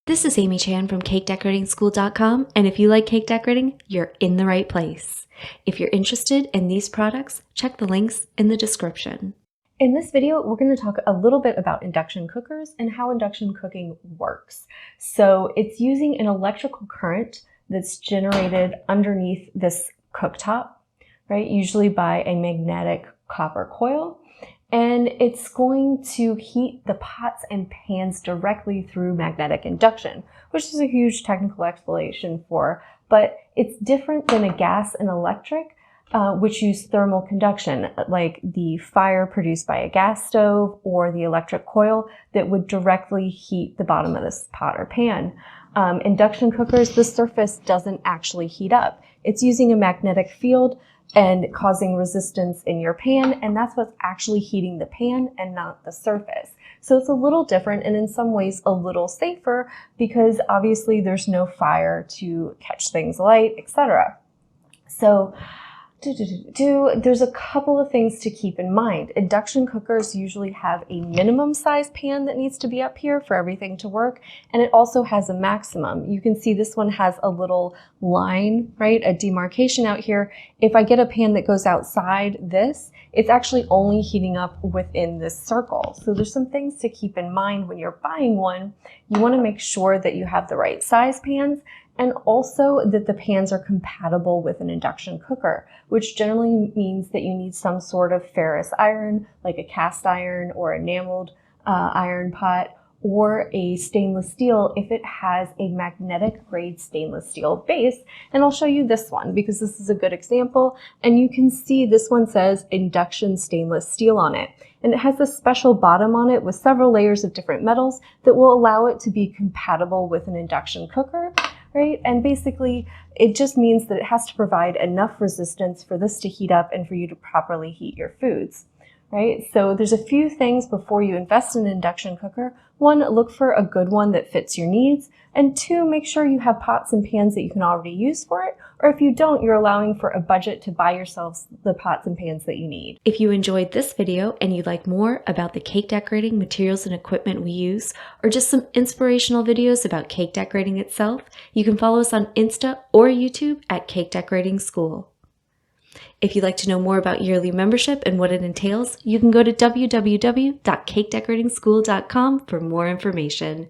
This is Amy Chan from CakeDecoratingSchool.com, and if you like cake decorating, you're in the right place. If you're interested in these products, check the links in the description. In this video, we're going to talk a little bit about induction cookers and how induction cooking works. So it's using an electrical current that's generated underneath this cooktop, right? Usually by a magnetic copper coil. And it's going to heat the pots and pans directly through magnetic induction, which is a huge technical explanation for, but it's different than a gas and electric, which use thermal conduction, like the fire produced by a gas stove or the electric coil that would directly heat the bottom of this pot or pan. Induction cookers, the surface doesn't actually heat up. It's using a magnetic field and causing resistance in your pan, and that's what's actually heating the pan and not the surface. So it's a little different and in some ways a little safer because obviously there's no fire to catch things alight, etc. So there's a couple of things to keep in mind. Induction cookers usually have a minimum size pan that needs to be up here for everything to work, and it also has a maximum. You can see this one has a little line, right, a demarcation out here. If I get a pan that goes outside this, it's actually only heating up within this circle. So there's some things to keep in mind when you're buying one. You want to make sure that you have the right size pans, and also that the pans are compatible with an induction cooker, which generally means that you need some sort of ferrous iron, like a cast iron or enameled iron pot, or a stainless steel if it has a magnetic grade stainless steel base. And I'll show you this one because this is a good example. And you can see this one says induction stainless steel on it. And it has a special bottom on it with several layers of different metals that will allow it to be compatible with an induction cooker. Right? And basically, it just means that it has to provide enough resistance for this to heat up and for you to properly heat your foods. Right? So there's a few things before you invest in an induction cooker. One, look for a good one that fits your needs. And two, make sure you have pots and pans that you can already use for it. Or if you don't, you're allowing for a budget to buy yourselves the pots and pans that you need. If you enjoyed this video and you'd like more about the cake decorating materials and equipment we use, or just some inspirational videos about cake decorating itself, you can follow us on Insta or YouTube at Cake Decorating School. If you'd like to know more about yearly membership and what it entails, you can go to www.cakedecoratingschool.com for more information.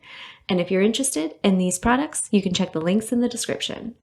And if you're interested in these products, you can check the links in the description.